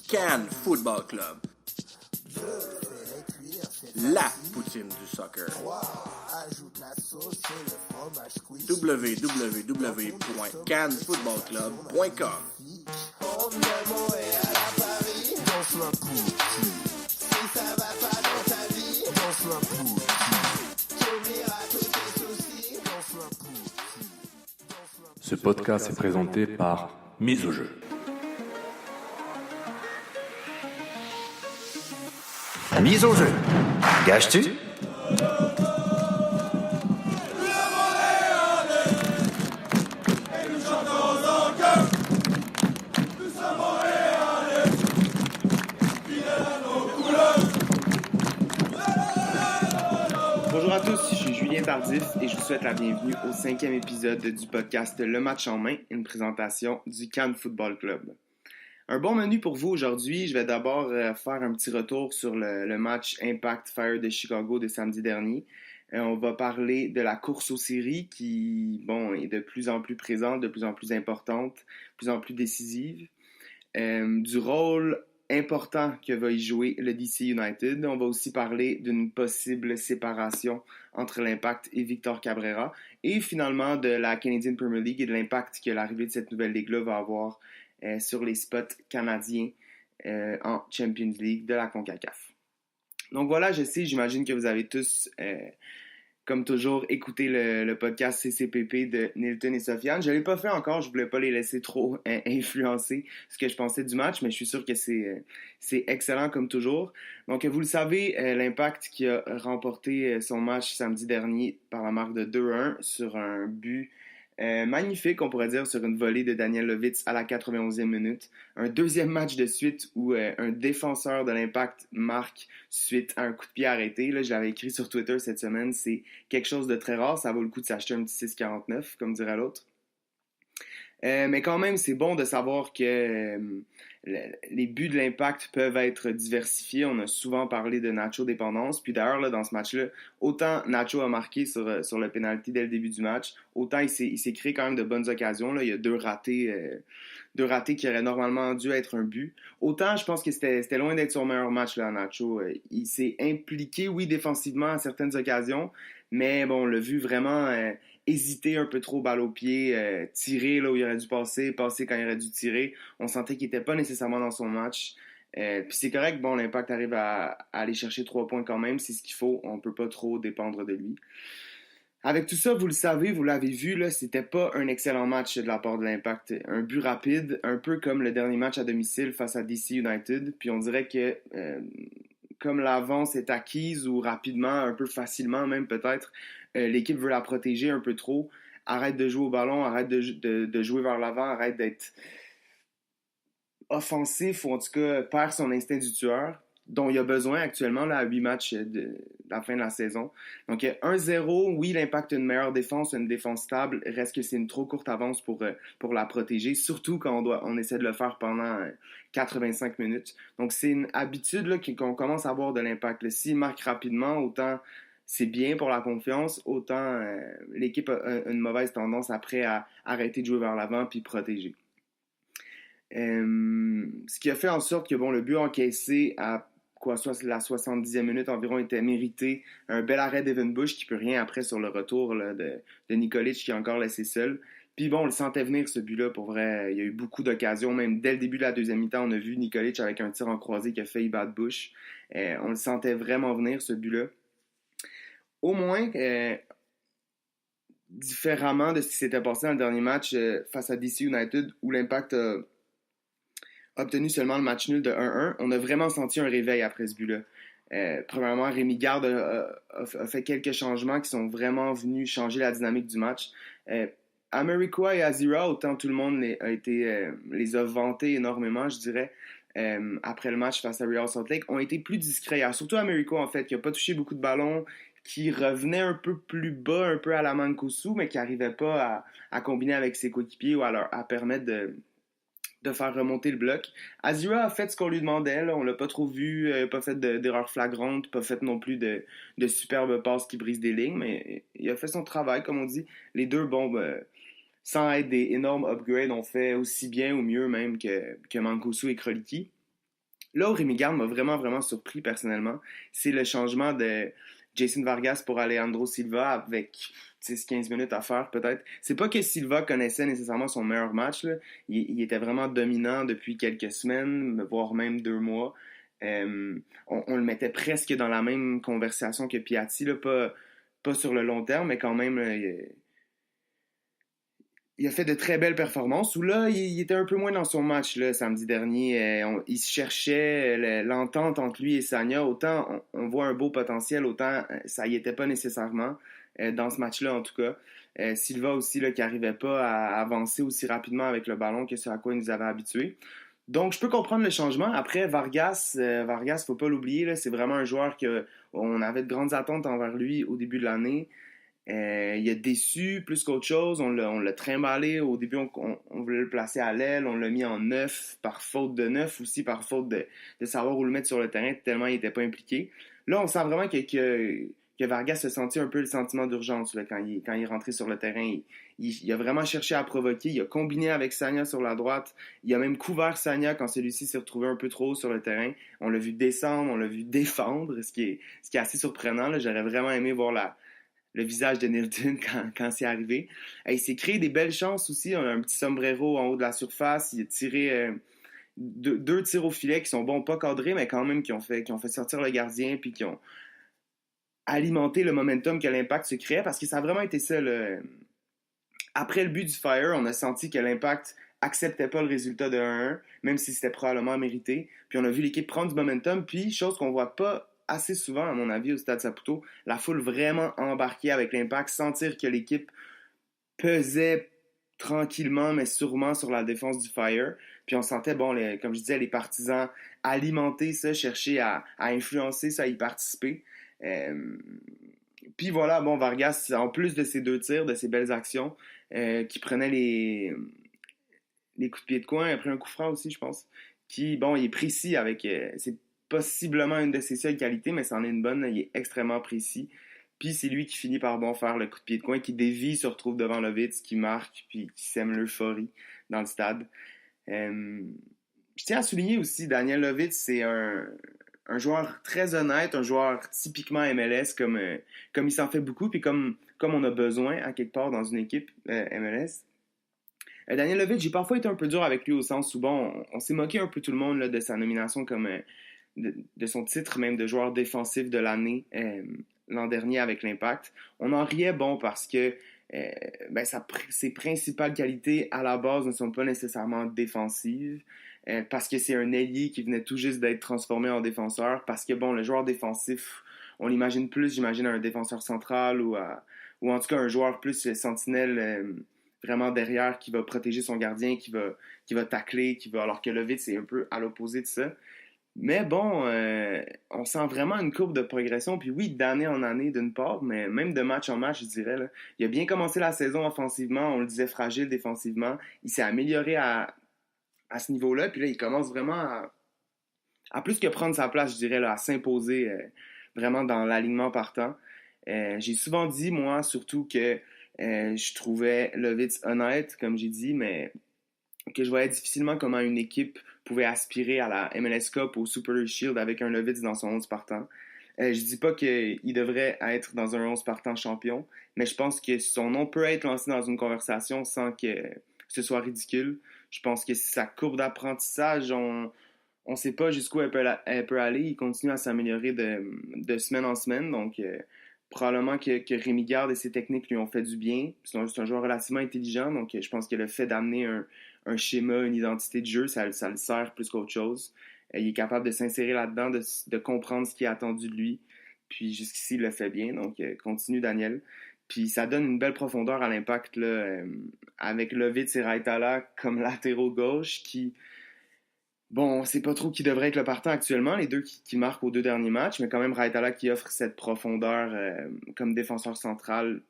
Cannes Football Club. La poutine du soccer. www.cannesfootballclub.com. Ce podcast est présenté par Mise au jeu. Mise au jeu. Gages-tu? Bonjour à tous, je suis Julien Tardif et je vous souhaite la bienvenue au 5e épisode du podcast Le Match en main, une présentation du Cannes Football Club. Un bon menu pour vous aujourd'hui. Je vais d'abord faire un petit retour sur le match Impact Fire de Chicago de samedi dernier. On va parler de la course aux séries qui, est de plus en plus présente, de plus en plus importante, de plus en plus décisive. Du rôle important que va y jouer le DC United. On va aussi parler d'une possible séparation entre l'Impact et Victor Cabrera. Et finalement de la Canadian Premier League et de l'impact que l'arrivée de cette nouvelle ligue-là va avoir sur les spots canadiens en Champions League de la CONCACAF. Donc voilà, j'imagine que vous avez tous, comme toujours, écouté le podcast CCPP de Nilton et Sofiane. Je ne l'ai pas fait encore, je ne voulais pas les laisser trop influencer ce que je pensais du match, mais je suis sûr que c'est excellent comme toujours. Donc vous le savez, l'Impact qui a remporté son match samedi dernier par la marque de 2-1 sur un but magnifique, on pourrait dire, sur une volée de Daniel Lovitz à la 91e minute. Un deuxième match de suite où un défenseur de l'Impact marque suite à un coup de pied arrêté. Là, je l'avais écrit sur Twitter cette semaine. C'est quelque chose de très rare. Ça vaut le coup de s'acheter un petit 6,49, comme dirait l'autre. Mais quand même, c'est bon de savoir que les buts de l'Impact peuvent être diversifiés. On a souvent parlé de Nacho dépendance. Puis d'ailleurs, là, dans ce match-là, autant Nacho a marqué sur le penalty dès le début du match, autant il s'est créé quand même de bonnes occasions. Là. Il y a deux ratés qui auraient normalement dû être un but. Autant, je pense que c'était loin d'être son meilleur match, là, Nacho. Il s'est impliqué, oui, défensivement à certaines occasions, mais bon, on l'a vu vraiment hésiter un peu trop, balle au pied, tirer là où il aurait dû passer quand il aurait dû tirer. On sentait qu'il n'était pas nécessairement dans son match. Puis c'est correct, l'Impact arrive à aller chercher 3 points quand même, c'est ce qu'il faut. On ne peut pas trop dépendre de lui. Avec tout ça, vous le savez, vous l'avez vu, là, c'était pas un excellent match de la part de l'Impact. Un but rapide, un peu comme le dernier match à domicile face à DC United. Puis on dirait que comme l'avance est acquise ou rapidement, un peu facilement même peut-être, l'équipe veut la protéger un peu trop. Arrête de jouer au ballon, arrête de jouer vers l'avant, arrête d'être offensif ou en tout cas perd son instinct du tueur dont il a besoin actuellement là, à 8 matchs de la fin de la saison. Donc 1-0, oui, l'Impact a une meilleure défense, une défense stable, reste que c'est une trop courte avance pour la protéger, surtout quand on essaie de le faire pendant 85 minutes. Donc c'est une habitude là, qu'on commence à avoir de l'Impact. S'il marque rapidement, autant c'est bien pour la confiance, autant l'équipe a une mauvaise tendance après à arrêter de jouer vers l'avant puis protéger. Ce qui a fait en sorte que le but encaissé à soit la 70e minute environ était mérité. Un bel arrêt d'Evan Bush qui peut rien après sur le retour là, de Nikolic qui a encore laissé seul. Puis on le sentait venir ce but-là pour vrai. Il y a eu beaucoup d'occasions, même dès le début de la deuxième mi-temps, on a vu Nikolic avec un tir en croisé qui a failli battre Bush. On le sentait vraiment venir ce but-là. Au moins, différemment de ce qui s'était passé dans le dernier match face à DC United où l'Impact a obtenu seulement le match nul de 1-1, on a vraiment senti un réveil après ce but-là. Premièrement, Rémi Garde a fait quelques changements qui sont vraiment venus changer la dynamique du match. Amarikwa et Azira, autant tout le monde les a vantés énormément, je dirais, après le match face à Real Salt Lake, ont été plus discrets. Surtout Amarikwa, en fait, qui n'a pas touché beaucoup de ballons, qui revenait un peu plus bas, un peu à la Mancosu, mais qui n'arrivait pas à combiner avec ses coéquipiers ou à permettre de faire remonter le bloc. Azira a fait ce qu'on lui demandait, là. On l'a pas trop vu, pas fait d'erreurs flagrantes, pas fait non plus de superbes passes qui brisent des lignes, mais il a fait son travail, comme on dit. Les deux, sans être des énormes upgrades, ont fait aussi bien ou mieux même que Mancosu et Kroliki. Là où Rémi Garde m'a vraiment, vraiment surpris personnellement, c'est le changement de Jason Vargas pour Alejandro Silva avec 10-15 minutes à faire peut-être. C'est pas que Silva connaissait nécessairement son meilleur match, là. Il était vraiment dominant depuis quelques semaines, voire même 2 mois. On le mettait presque dans la même conversation que Piatti, là, pas sur le long terme, mais quand même, là, il a fait de très belles performances. Où là, il était un peu moins dans son match là, samedi dernier. Il se cherchait l'entente entre lui et Sagna. Autant on voit un beau potentiel, autant ça y était pas nécessairement dans ce match-là en tout cas. Silva aussi là, qui n'arrivait pas à avancer aussi rapidement avec le ballon que ce à quoi il nous avait habitués. Donc, je peux comprendre le changement. Après, Vargas, faut pas l'oublier, là, c'est vraiment un joueur que on avait de grandes attentes envers lui au début de l'année. Il a déçu plus qu'autre chose. On l'a trimballé. Au début, on voulait le placer à l'aile. On l'a mis en neuf par faute de neuf, aussi par faute de savoir où le mettre sur le terrain, tellement il n'était pas impliqué. Là, on sent vraiment que Vargas a senti un peu le sentiment d'urgence là, quand il est rentré sur le terrain. Il a vraiment cherché à provoquer. Il a combiné avec Sagna sur la droite. Il a même couvert Sagna quand celui-ci s'est retrouvé un peu trop haut sur le terrain. On l'a vu descendre, on l'a vu défendre, ce qui est assez surprenant. Là. J'aurais vraiment aimé voir le visage de Nilton quand c'est arrivé. Il s'est créé des belles chances aussi. On a un petit sombrero en haut de la surface. Il a tiré deux tirs au filet qui sont bons, pas cadrés, mais quand même qui ont fait sortir le gardien puis qui ont alimenté le momentum que l'Impact se créait parce que ça a vraiment été ça. Après le but du Fire, on a senti que l'Impact acceptait pas le résultat de 1-1, même si c'était probablement mérité. Puis on a vu l'équipe prendre du momentum, puis chose qu'on voit pas assez souvent, à mon avis, au Stade Saputo, la foule vraiment embarquée avec l'Impact, sentir que l'équipe pesait tranquillement, mais sûrement sur la défense du Fire. Puis on sentait, bon, comme je disais, les partisans alimenter ça, chercher à influencer ça, à y participer. Puis voilà, bon, Vargas, en plus de ses 2 tirs, de ses belles actions, qui prenait les coups de pied de coin, après un coup franc aussi, je pense, qui, bon, il est précis avec... c'est possiblement une de ses seules qualités, mais c'en est une bonne, il est extrêmement précis. Puis c'est lui qui finit par bon faire le coup de pied de coin, qui dévie, se retrouve devant Lovitz, qui marque, puis qui sème l'euphorie dans le stade. Je tiens à souligner aussi, Daniel Lovitz, c'est un joueur très honnête, un joueur typiquement MLS, comme il s'en fait beaucoup, puis comme on a besoin à quelque part dans une équipe MLS. Daniel Lovitz, j'ai parfois été un peu dur avec lui au sens où, bon, on s'est moqué un peu tout le monde là, de sa nomination comme de son titre même de joueur défensif de l'année l'an dernier avec l'Impact. On en riait, bon, parce que ses principales qualités à la base ne sont pas nécessairement défensives, parce que c'est un ailier qui venait tout juste d'être transformé en défenseur, parce que, bon, le joueur défensif, on l'imagine plus, j'imagine, un défenseur central ou en tout cas un joueur plus sentinelle vraiment derrière qui va protéger son gardien, qui va tacler, alors que Lovitz c'est un peu à l'opposé de ça. Mais bon, on sent vraiment une courbe de progression. Puis oui, d'année en année d'une part, mais même de match en match, je dirais. Là. Il a bien commencé la saison offensivement, on le disait fragile défensivement. Il s'est amélioré à ce niveau-là. Puis là, il commence vraiment à plus que prendre sa place, je dirais, là, à s'imposer vraiment dans l'alignement partant. J'ai souvent dit, moi, surtout que je trouvais Lovitz honnête, comme j'ai dit, mais que je voyais difficilement comment une équipe pouvait aspirer à la MLS Cup ou au Super Shield avec un Lovitz dans son 11 partant. Je dis pas qu'il devrait être dans un 11 partant champion, mais je pense que son nom peut être lancé dans une conversation sans que ce soit ridicule. Je pense que sa courbe d'apprentissage, on ne sait pas jusqu'où elle peut aller. Il continue à s'améliorer de semaine en semaine, donc probablement que Rémi Garde et ses techniques lui ont fait du bien. C'est un joueur relativement intelligent, donc je pense que le fait d'amener un schéma, une identité de jeu, ça le sert plus qu'autre chose. Il est capable de s'insérer là-dedans, de comprendre ce qui est attendu de lui. Puis jusqu'ici, il le fait bien, donc continue Daniel. Puis ça donne une belle profondeur à l'Impact là, avec Lovitz et Raitala comme latéraux gauche qui... Bon, on sait pas trop qui devrait être le partant actuellement, les deux qui marquent aux 2 derniers matchs, mais quand même Raitala qui offre cette profondeur comme défenseur central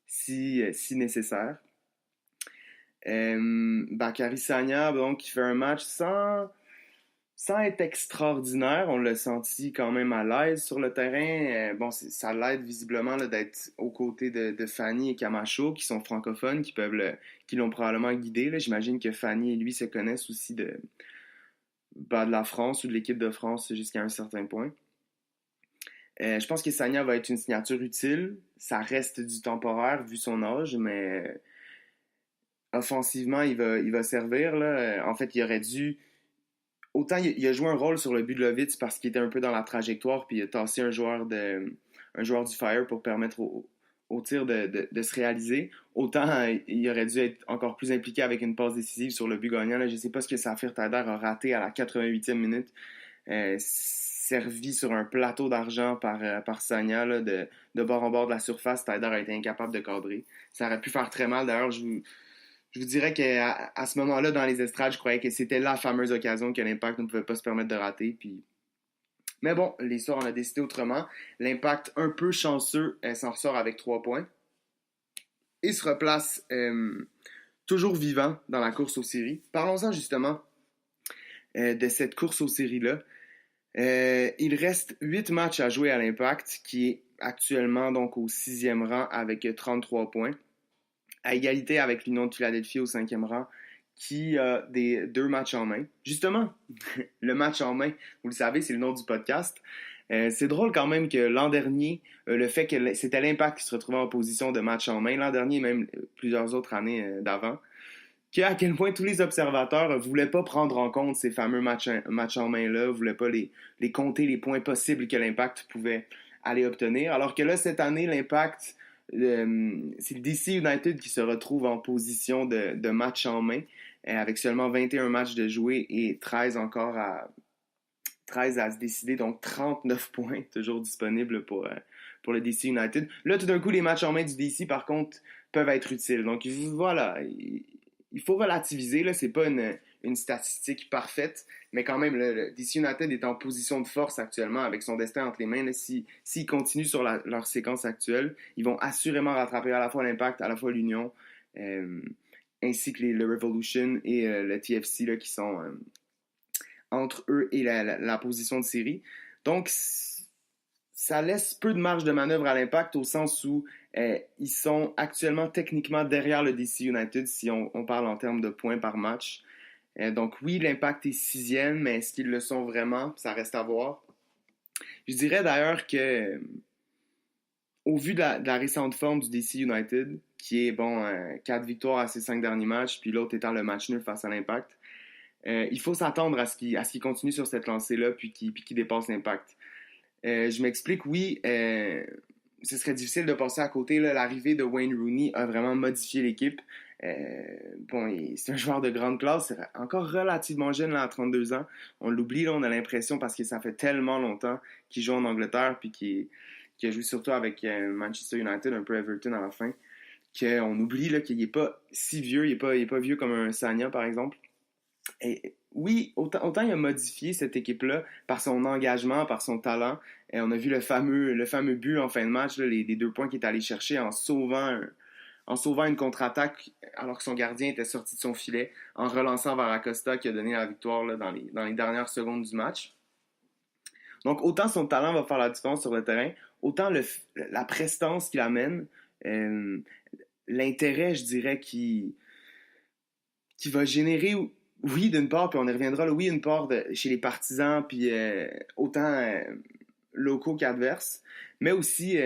si nécessaire. Bakary Sagna, donc, qui fait un match sans être extraordinaire. On l'a senti quand même à l'aise sur le terrain. Bon, ça l'aide visiblement là, d'être aux côtés de Fanny et Camacho, qui sont francophones, qui l'ont probablement guidé. Là. J'imagine que Fanny et lui se connaissent aussi de la France ou de l'équipe de France jusqu'à un certain point. Je pense que Sagna va être une signature utile. Ça reste du temporaire vu son âge, mais offensivement, il va servir. Là. En fait, il aurait dû... Autant il a joué un rôle sur le but de Lovitz parce qu'il était un peu dans la trajectoire, puis il a tassé un joueur du Fire pour permettre au tir de se réaliser. Autant il aurait dû être encore plus impliqué avec une passe décisive sur le but gagnant. Là. Je ne sais pas ce que Safir Taider a raté à la 88e minute. Servi sur un plateau d'argent par Sagna là, de bord en bord de la surface. Taider a été incapable de cadrer. Ça aurait pu faire très mal. D'ailleurs, je vous dirais qu'à ce moment-là, dans les estrades, je croyais que c'était la fameuse occasion que l'Impact ne pouvait pas se permettre de rater. Puis... Mais bon, l'histoire en a décidé autrement. L'Impact, un peu chanceux, s'en ressort avec 3 points. Et se replace toujours vivant dans la course aux séries. Parlons-en justement de cette course aux séries-là. Il reste 8 matchs à jouer à l'Impact, qui est actuellement donc au 6e rang avec 33 points. À égalité avec l'Union de Philadelphie au 5e rang, qui a 2 matchs en main. Justement, le match en main, vous le savez, c'est le nom du podcast. C'est drôle quand même que l'an dernier, le fait que c'était l'Impact qui se retrouvait en position de match en main, l'an dernier, même plusieurs autres années d'avant, à quel point tous les observateurs ne voulaient pas prendre en compte ces fameux matchs en main-là, ne voulaient pas les compter les points possibles que l'Impact pouvait aller obtenir. Alors que là, cette année, l'Impact... c'est le DC United qui se retrouve en position de match en main avec seulement 21 matchs de jouer et 13 à se décider, donc 39 points toujours disponibles pour le DC United. Là, tout d'un coup, les matchs en main du DC, par contre, peuvent être utiles. Donc voilà, il faut relativiser, là, c'est pas une statistique parfaite, mais quand même, le DC United est en position de force actuellement avec son destin entre les mains. S'ils continuent sur leur séquence actuelle, ils vont assurément rattraper à la fois l'Impact, à la fois l'Union, ainsi que le Revolution et le TFC là, qui sont entre eux et la position de série. Donc, ça laisse peu de marge de manœuvre à l'Impact au sens où ils sont actuellement techniquement derrière le DC United si on parle en termes de points par match. Donc oui, l'Impact est 6e, mais est-ce qu'ils le sont vraiment? Ça reste à voir. Je dirais d'ailleurs que au vu de la récente forme du DC United, qui est 4 victoires à ses 5 derniers matchs, puis l'autre étant le match nul face à l'Impact, il faut s'attendre à ce qu'il continue sur cette lancée-là puis qu'il dépasse l'Impact. Je m'explique, oui, ce serait difficile de passer à côté. Là, l'arrivée de Wayne Rooney a vraiment modifié l'équipe. C'est un joueur de grande classe, c'est encore relativement jeune là, à 32 ans. On l'oublie, là, on a l'impression parce que ça fait tellement longtemps qu'il joue en Angleterre puis qu'il a joué surtout avec Manchester United, un peu Everton à la fin, qu'on oublie là, qu'il n'est pas si vieux, il n'est pas vieux comme un Sagna par exemple. Et oui, autant il a modifié cette équipe-là par son engagement, par son talent. Et on a vu le fameux but en fin de match, là, les 2 points qu'il est allé chercher en sauvant une contre-attaque alors que son gardien était sorti de son filet, en relançant vers Acosta qui a donné la victoire là, dans les dernières secondes du match. Donc autant son talent va faire la différence sur le terrain, autant la prestance qu'il amène, l'intérêt, je dirais, qui va générer... Oui, d'une part, puis on y reviendra, là, oui, une part chez les partisans, puis autant locaux qu'adverses, mais aussi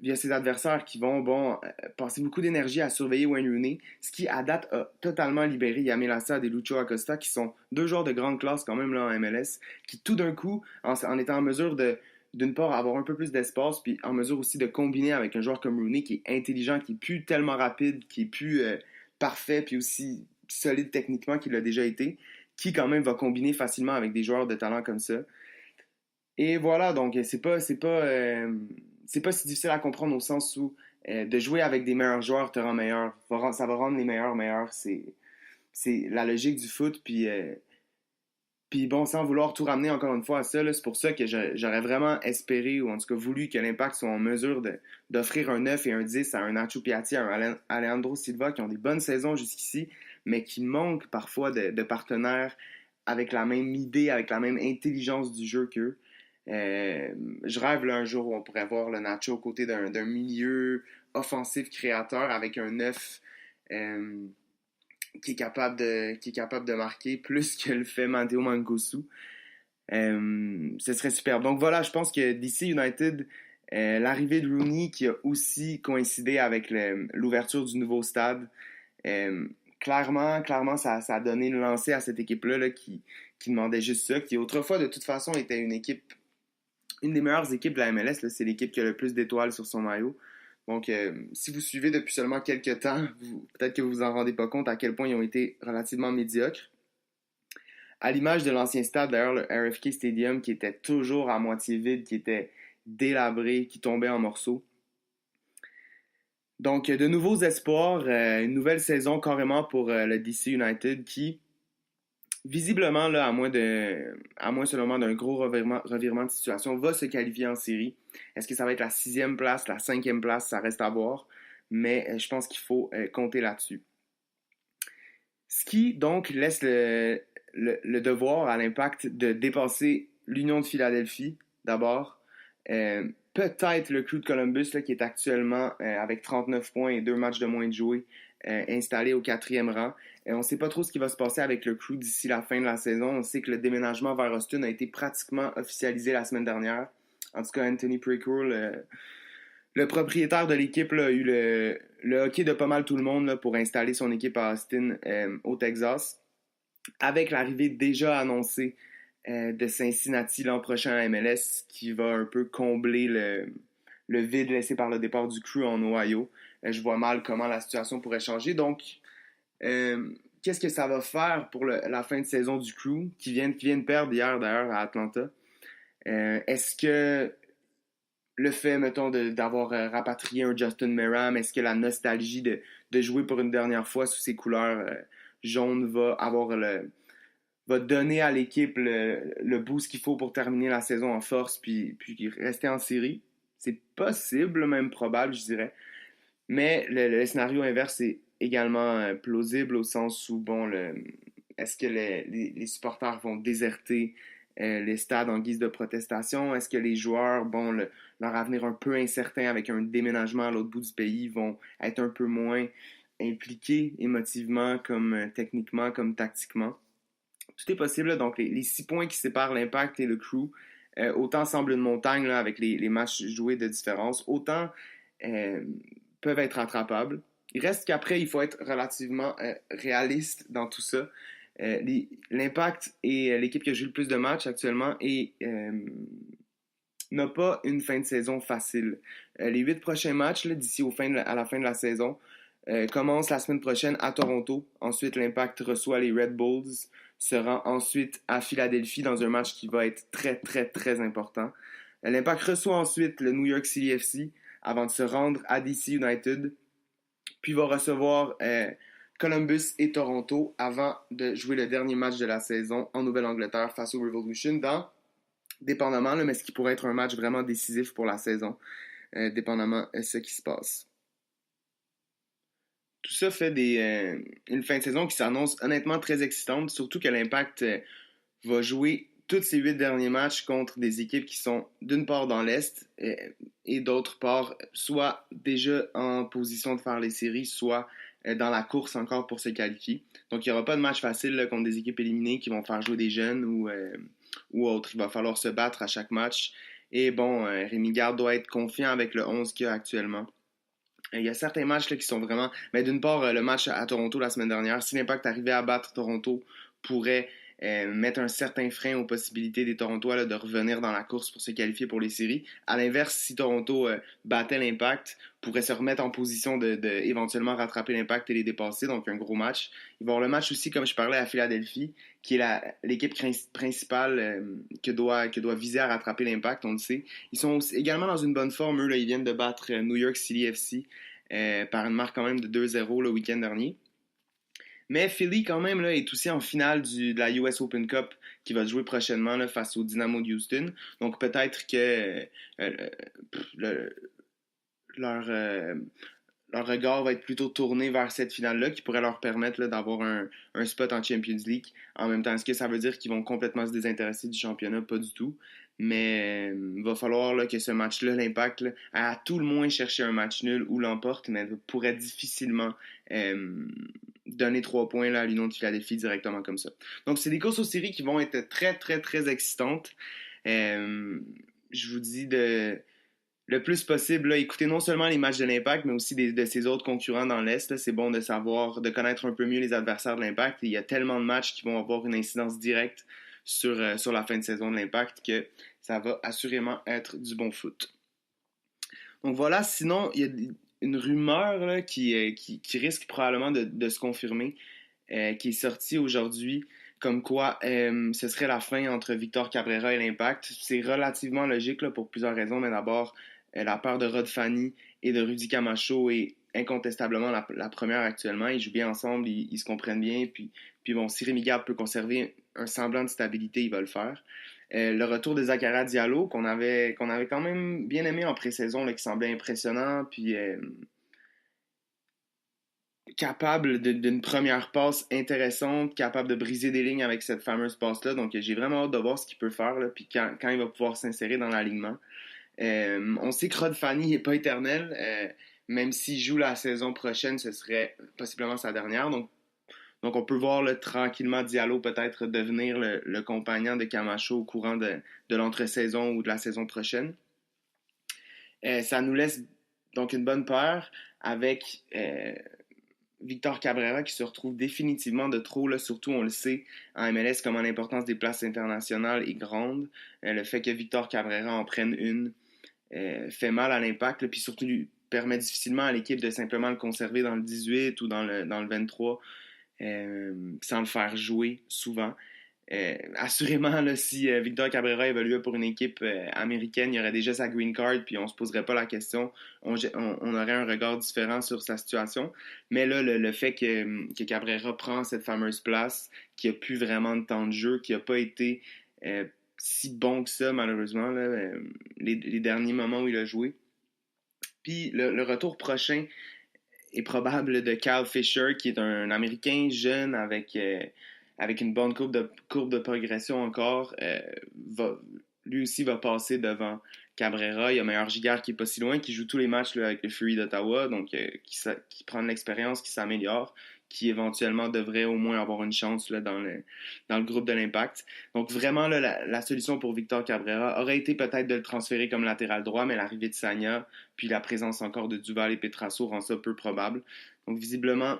via ses adversaires qui vont passer beaucoup d'énergie à surveiller Wayne Rooney, ce qui, à date, a totalement libéré Yamil Assad et Lucho Acosta, qui sont 2 joueurs de grande classe quand même là en MLS, qui tout d'un coup, en étant en mesure d'une part, avoir un peu plus d'espace, puis en mesure aussi de combiner avec un joueur comme Rooney, qui est intelligent, qui est plus tellement rapide, qui est plus parfait, puis aussi solide techniquement qu'il l'a déjà été, qui quand même va combiner facilement avec des joueurs de talent comme ça. Et voilà, donc c'est pas si difficile à comprendre au sens où de jouer avec des meilleurs joueurs te rend meilleur. Ça va rendre les meilleurs meilleurs. C'est la logique du foot. Puis bon, sans vouloir tout ramener encore une fois à ça, là, c'est pour ça que j'aurais vraiment espéré, ou en tout cas voulu, que l'Impact soit en mesure d'offrir un 9 et un 10 à un Nacho Piatti, à un Alejandro Silva, qui ont des bonnes saisons jusqu'ici, mais qui manquent parfois de partenaires avec la même idée, avec la même intelligence du jeu qu'eux. Je rêve là, un jour où on pourrait voir le Nacho aux côtés d'un milieu offensif créateur avec un 9 qui est capable de marquer plus que le fait Matteo Mangusu. Ce serait super. Donc voilà, je pense que DC United, l'arrivée de Rooney qui a aussi coïncidé avec l'ouverture du nouveau stade, clairement ça a donné le lancer à cette équipe-là là, qui demandait juste ça, qui autrefois de toute façon était une des meilleures équipes de la MLS, là, c'est l'équipe qui a le plus d'étoiles sur son maillot. Donc, si vous suivez depuis seulement quelques temps, peut-être que vous vous en rendez pas compte à quel point ils ont été relativement médiocres. À l'image de l'ancien stade, d'ailleurs, le RFK Stadium, qui était toujours à moitié vide, qui était délabré, qui tombait en morceaux. Donc, de nouveaux espoirs, une nouvelle saison carrément pour le DC United qui, visiblement, là, à moins selon moi d'un gros revirement de situation, va se qualifier en série. Est-ce que ça va être la 6e place, la 5e place, ça reste à voir, mais je pense qu'il faut compter là-dessus. Ce qui, donc, laisse le devoir à l'Impact de dépasser l'Union de Philadelphie, d'abord. Peut-être le Crew de Columbus, là, qui est actuellement avec 39 points et 2 matchs de moins de jouer, installé au 4e rang. On ne sait pas trop ce qui va se passer avec le Crew d'ici la fin de la saison. On sait que le déménagement vers Austin a été pratiquement officialisé la semaine dernière. En tout cas, Anthony Precourt, le propriétaire de l'équipe, là, a eu le hockey de pas mal tout le monde là, pour installer son équipe à Austin, au Texas. Avec l'arrivée déjà annoncée de Cincinnati l'an prochain à MLS, qui va un peu combler le vide laissé par le départ du Crew en Ohio. Je vois mal comment la situation pourrait changer. Donc, qu'est-ce que ça va faire pour la fin de saison du Crew, qui vient de perdre hier d'ailleurs à Atlanta? Est-ce que le fait, mettons, d'avoir rapatrié un Justin Meram, est-ce que la nostalgie de jouer pour une dernière fois sous ses couleurs jaunes va donner à l'équipe le boost qu'il faut pour terminer la saison en force puis rester en série? C'est possible, même probable, je dirais. Mais le scénario inverse est également plausible au sens où, bon, est-ce que les supporters vont déserter les stades en guise de protestation? Est-ce que les joueurs, bon, leur avenir un peu incertain avec un déménagement à l'autre bout du pays, vont être un peu moins impliqués émotivement, comme techniquement, comme tactiquement? Tout est possible, là. Donc les 6 points qui séparent l'Impact et le Crew, autant semblent une montagne là, avec les matchs joués de différence, autant peuvent être rattrapables. Il reste qu'après, il faut être relativement réaliste dans tout ça. L'Impact est l'équipe qui a joué le plus de matchs actuellement et n'a pas une fin de saison facile. Les 8 prochains matchs là, d'ici à la fin de la saison commencent la semaine prochaine à Toronto. Ensuite, l'Impact reçoit les Red Bulls, se rend ensuite à Philadelphie dans un match qui va être très, très, très important. L'Impact reçoit ensuite le New York City FC avant de se rendre à DC United, puis va recevoir Columbus et Toronto avant de jouer le dernier match de la saison en Nouvelle-Angleterre face au Revolution dépendamment, là, mais ce qui pourrait être un match vraiment décisif pour la saison, dépendamment de ce qui se passe. Tout ça fait une fin de saison qui s'annonce honnêtement très excitante, surtout que l'Impact va jouer tous ces 8 derniers matchs contre des équipes qui sont d'une part dans l'Est et d'autre part soit déjà en position de faire les séries, soit dans la course encore pour se qualifier. Donc il n'y aura pas de match facile là, contre des équipes éliminées qui vont faire jouer des jeunes ou autres. Il va falloir se battre à chaque match. Et bon, Rémi Garde doit être confiant avec le 11 qu'il y a actuellement. Il y a certains matchs là, qui sont vraiment... Mais d'une part, le match à Toronto la semaine dernière, si l'Impact arrivait à battre Toronto, pourrait mettre un certain frein aux possibilités des Torontois là, de revenir dans la course pour se qualifier pour les séries. À l'inverse, si Toronto battait l'Impact, pourrait se remettre en position de éventuellement rattraper l'Impact et les dépasser, donc un gros match. Il va y avoir le match aussi, comme je parlais, à Philadelphie, qui est l'équipe principale que doit viser à rattraper l'Impact, on le sait. Ils sont également dans une bonne forme, eux, là, ils viennent de battre New York City FC par une marque quand même de 2-0 le week-end dernier. Mais Philly, quand même, là, est aussi en finale de la US Open Cup qui va jouer prochainement là, face au Dynamo de Houston. Donc peut-être que leur regard va être plutôt tourné vers cette finale-là qui pourrait leur permettre là, d'avoir un spot en Champions League. En même temps, est-ce que ça veut dire qu'ils vont complètement se désintéresser du championnat? Pas du tout. Mais il va falloir là, que ce match-là, l'Impact, là, à tout le moins chercher un match nul ou l'emporte, mais pourrait difficilement donner 3 points là, à l'Union de Philadelphie directement comme ça. Donc, c'est des courses aux séries qui vont être très, très, très excitantes. Je vous dis le plus possible, là, écoutez non seulement les matchs de l'Impact, mais aussi de ses autres concurrents dans l'Est. Là, c'est bon de savoir, de connaître un peu mieux les adversaires de l'Impact. Il y a tellement de matchs qui vont avoir une incidence directe sur la fin de saison de l'Impact que ça va assurément être du bon foot. Donc voilà, sinon, il y a une rumeur là, qui risque probablement de se confirmer, qui est sortie aujourd'hui, comme quoi ce serait la fin entre Victor Cabrera et l'Impact. C'est relativement logique là, pour plusieurs raisons, mais d'abord, la peur de Rod Fanny et de Rudy Camacho est incontestablement la première actuellement. Ils jouent bien ensemble, ils se comprennent bien, puis bon, si Rémi Garde peut conserver un semblant de stabilité, il va le faire. Le retour de Zakaria Diallo, qu'on avait quand même bien aimé en pré-saison, là, qui semblait impressionnant, puis capable d'une première passe intéressante, capable de briser des lignes avec cette fameuse passe-là. Donc, j'ai vraiment hâte de voir ce qu'il peut faire, là, puis quand il va pouvoir s'insérer dans l'alignement. On sait que Rod Fanny n'est pas éternel. Même s'il joue la saison prochaine, ce serait possiblement sa dernière. Donc on peut voir là, tranquillement Diallo peut-être devenir le compagnon de Camacho au courant de l'entre-saison ou de la saison prochaine. Ça nous laisse donc une bonne paire avec Victor Cabrera qui se retrouve définitivement de trop, là, surtout on le sait en MLS comment l'importance des places internationales est grande. Le fait que Victor Cabrera en prenne une fait mal à l'Impact, là, puis surtout lui permet difficilement à l'équipe de simplement le conserver dans le 18 ou dans le 23 sans le faire jouer souvent. Assurément, là, si Victor Cabrera évoluait pour une équipe américaine, il y aurait déjà sa green card, puis on se poserait pas la question. On aurait un regard différent sur sa situation. Mais là, le fait que Cabrera prend cette fameuse place, qui a plus vraiment de temps de jeu, qui a pas été si bon que ça, malheureusement, là, les derniers moments où il a joué. Puis le retour prochain est probable de Kyle Fisher, qui est un Américain jeune avec une bonne courbe de progression encore. Lui aussi va passer devant Cabrera. Il y a Meilleur Giguère qui n'est pas si loin, qui joue tous les matchs là, avec le Fury d'Ottawa, donc qui prend de l'expérience, qui s'améliore, qui éventuellement devrait au moins avoir une chance là, dans le groupe de l'Impact. Donc vraiment, là, la solution pour Victor Cabrera aurait été peut-être de le transférer comme latéral droit, mais l'arrivée de Sagna, puis la présence encore de Duval et Petrasso rend ça peu probable. Donc visiblement,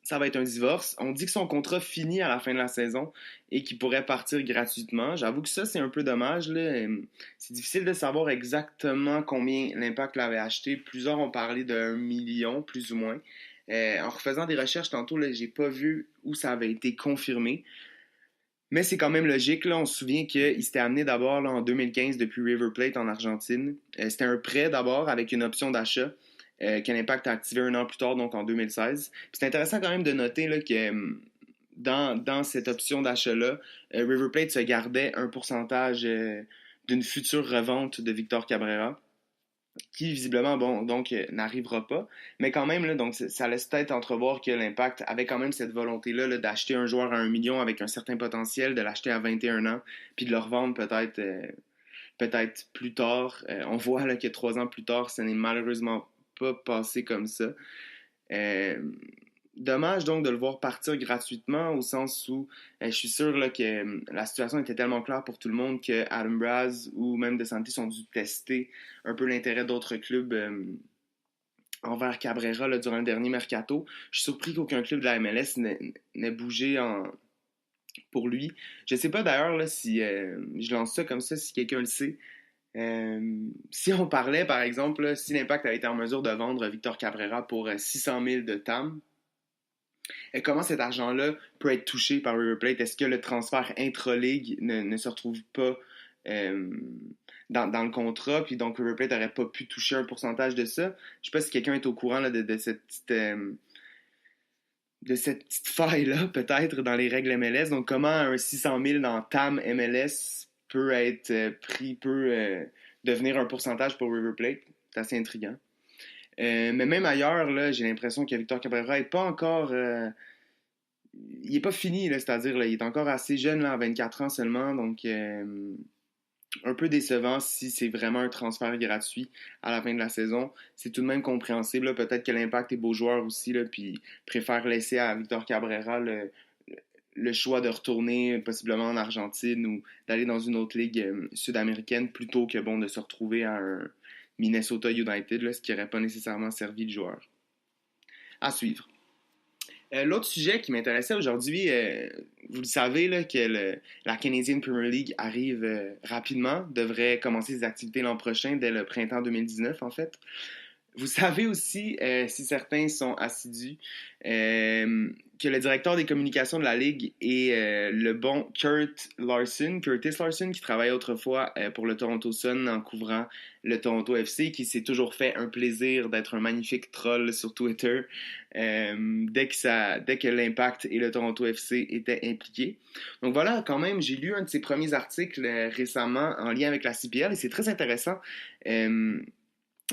ça va être un divorce. On dit que son contrat finit à la fin de la saison et qu'il pourrait partir gratuitement. J'avoue que ça, c'est un peu dommage, là. C'est difficile de savoir exactement combien l'Impact l'avait acheté. Plusieurs ont parlé d'1 million, plus ou moins. En refaisant des recherches tantôt, là, j'ai pas vu où ça avait été confirmé. Mais c'est quand même logique. Là. On se souvient qu'il s'était amené d'abord là, en 2015 depuis River Plate en Argentine. C'était un prêt d'abord avec une option d'achat que l'Impact a activé un an plus tard, donc en 2016. Puis c'est intéressant quand même de noter là, que dans cette option d'achat-là, River Plate se gardait un pourcentage d'une future revente de Victor Cabrera, qui visiblement, bon, donc n'arrivera pas. Mais quand même, là, donc, ça laisse peut-être entrevoir que l'Impact avait quand même cette volonté-là là, d'acheter un joueur à 1 million avec un certain potentiel, de l'acheter à 21 ans, puis de le revendre peut-être plus tard. On voit là, que 3 ans plus tard, ce n'est malheureusement pas passé comme ça. Dommage donc de le voir partir gratuitement au sens où je suis sûr là, que la situation était tellement claire pour tout le monde que Adam Braz ou même DeSantis ont dû tester un peu l'intérêt d'autres clubs envers Cabrera là, durant le dernier mercato. Je suis surpris qu'aucun club de la MLS n'ait bougé pour lui. Je ne sais pas d'ailleurs là, si je lance ça comme ça, si quelqu'un le sait. Si on parlait, par exemple, là, si l'Impact avait été en mesure de vendre Victor Cabrera pour 600 000 de TAM, comment cet argent-là peut être touché par River Plate? Est-ce que le transfert intra-ligue ne se retrouve pas dans le contrat, puis donc River Plate n'aurait pas pu toucher un pourcentage de ça? Je ne sais pas si quelqu'un est au courant là, de cette petite faille-là, peut-être, dans les règles MLS. Donc, comment un 600 000 dans TAM MLS peut être devenir un pourcentage pour River Plate? C'est assez intriguant. Mais même ailleurs, là, j'ai l'impression que Victor Cabrera n'est pas encore... il n'est pas fini, là, c'est-à-dire là, il est encore assez jeune, là, à 24 ans seulement, donc un peu décevant si c'est vraiment un transfert gratuit à la fin de la saison. C'est tout de même compréhensible. Là. Peut-être que l'Impact est beau joueur aussi, là, puis préfère laisser à Victor Cabrera le choix de retourner possiblement en Argentine ou d'aller dans une autre ligue sud-américaine plutôt que de se retrouver à un Minnesota United, là, ce qui n'aurait pas nécessairement servi de joueur. À suivre. L'autre sujet qui m'intéressait aujourd'hui, vous le savez là, que la Canadian Premier League arrive rapidement, devrait commencer ses activités l'an prochain, dès le printemps 2019 en fait. Vous savez aussi, si certains sont assidus, que le directeur des communications de la Ligue est le bon Curtis Larson, qui travaillait autrefois pour le Toronto Sun en couvrant le Toronto FC, qui s'est toujours fait un plaisir d'être un magnifique troll sur Twitter dès que l'Impact et le Toronto FC étaient impliqués. Donc voilà, quand même, j'ai lu un de ses premiers articles récemment en lien avec la CPL et c'est très intéressant.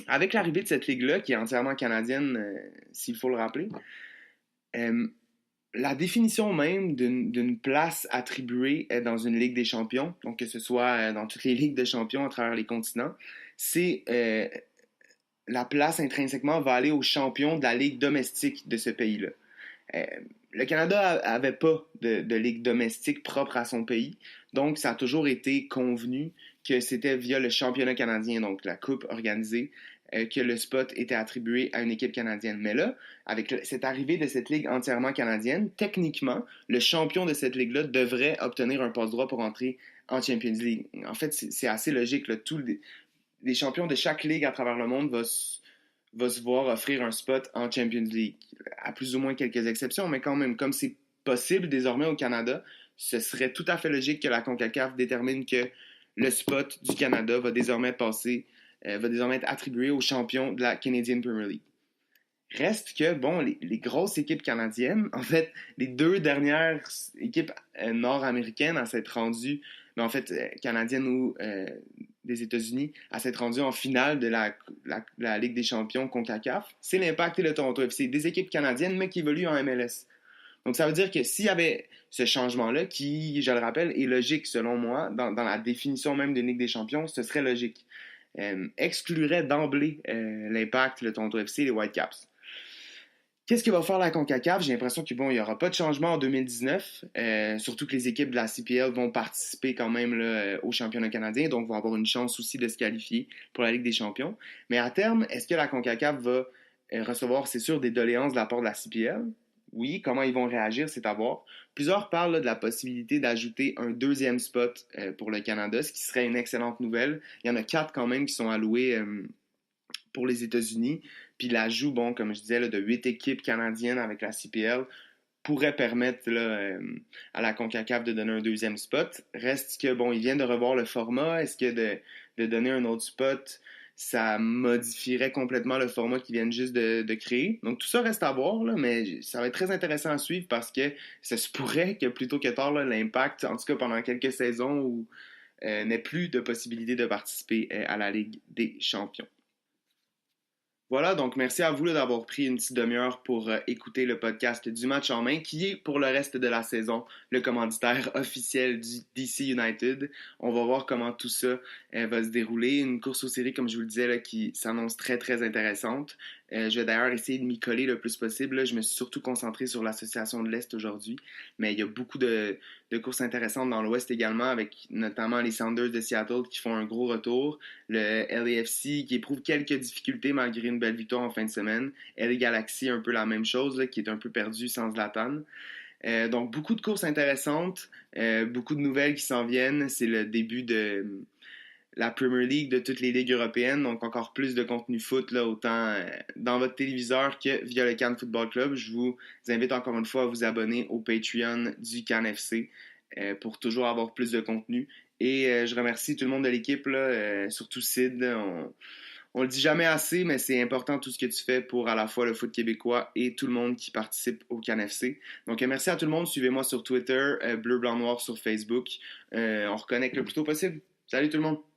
Avec l'arrivée de cette ligue-là, qui est entièrement canadienne, s'il faut le rappeler, la définition même d'une place attribuée dans une Ligue des champions, donc que ce soit dans toutes les ligues de champions à travers les continents, c'est la place intrinsèquement va aller aux champions de la Ligue domestique de ce pays-là. Le Canada n'avait pas de ligue domestique propre à son pays, donc ça a toujours été convenu que c'était via le championnat canadien, donc la coupe organisée, que le spot était attribué à une équipe canadienne. Mais là, avec cette arrivée de cette ligue entièrement canadienne, techniquement, le champion de cette ligue-là devrait obtenir un passe-droit pour entrer en Champions League. En fait, c'est assez logique. Là. Tous les champions de chaque ligue à travers le monde va se voir offrir un spot en Champions League. À plus ou moins quelques exceptions, mais quand même, comme c'est possible désormais au Canada, ce serait tout à fait logique que la CONCACAF détermine que le spot du Canada va désormais être attribué aux champions de la Canadian Premier League. Reste que, les grosses équipes canadiennes, en fait, les deux dernières équipes nord-américaines à s'être rendues, mais en fait, canadiennes ou des États-Unis, à s'être rendues en finale de la Ligue des champions CONCACAF, c'est l'Impact et le Toronto FC, des équipes canadiennes, mais qui évoluent en MLS. Donc, ça veut dire que s'il y avait ce changement-là, qui, je le rappelle, est logique selon moi, dans la définition même d'une Ligue des champions, ce serait logique. Exclurait d'emblée l'Impact, le Toronto FC et les Whitecaps. Qu'est-ce que va faire la CONCACAF? J'ai l'impression qu'il n'y aura pas de changement en 2019, surtout que les équipes de la CPL vont participer quand même là, au championnat canadien, donc vont avoir une chance aussi de se qualifier pour la Ligue des champions. Mais à terme, est-ce que la CONCACAF va recevoir, c'est sûr, des doléances de la part de la CPL? Oui, comment ils vont réagir, c'est à voir. Plusieurs parlent là, de la possibilité d'ajouter un deuxième spot pour le Canada, ce qui serait une excellente nouvelle. Il y en a 4 quand même qui sont alloués pour les États-Unis. Puis l'ajout, comme je disais, là, de 8 équipes canadiennes avec la CPL pourrait permettre là, à la CONCACAF de donner un deuxième spot. Reste que, ils viennent de revoir le format. Est-ce que de donner un autre spot, ça modifierait complètement le format qu'ils viennent juste de créer? Donc tout ça reste à voir, là, mais ça va être très intéressant à suivre parce que ça se pourrait que plutôt que tard, là, l'Impact, en tout cas pendant quelques saisons, où n'ait plus de possibilité de participer à la Ligue des champions. Voilà, donc merci à vous là, d'avoir pris une petite demi-heure pour écouter le podcast du match en main, qui est pour le reste de la saison le commanditaire officiel du DC United. On va voir comment tout ça va se dérouler. Une course aux séries, comme je vous le disais, là, qui s'annonce très très intéressante. Je vais d'ailleurs essayer de m'y coller le plus possible. Là. Je me suis surtout concentré sur l'Association de l'Est aujourd'hui, mais il y a beaucoup de courses intéressantes dans l'Ouest également, avec notamment les Sounders de Seattle qui font un gros retour, le LAFC qui éprouve quelques difficultés malgré une belle victoire en fin de semaine, LA Galaxy un peu la même chose, là, qui est un peu perdu sans Zlatan. Donc beaucoup de courses intéressantes, beaucoup de nouvelles qui s'en viennent. C'est le début de la Premier League, de toutes les ligues européennes, donc encore plus de contenu foot, là, autant dans votre téléviseur que via le Cannes Football Club. Je vous invite encore une fois à vous abonner au Patreon du Cannes FC pour toujours avoir plus de contenu. Et je remercie tout le monde de l'équipe, là, surtout Sid. On le dit jamais assez, mais c'est important tout ce que tu fais pour à la fois le foot québécois et tout le monde qui participe au Cannes FC. Donc merci à tout le monde. Suivez-moi sur Twitter, Bleu, Blanc, Noir sur Facebook. On reconnecte le plus tôt possible. Salut tout le monde!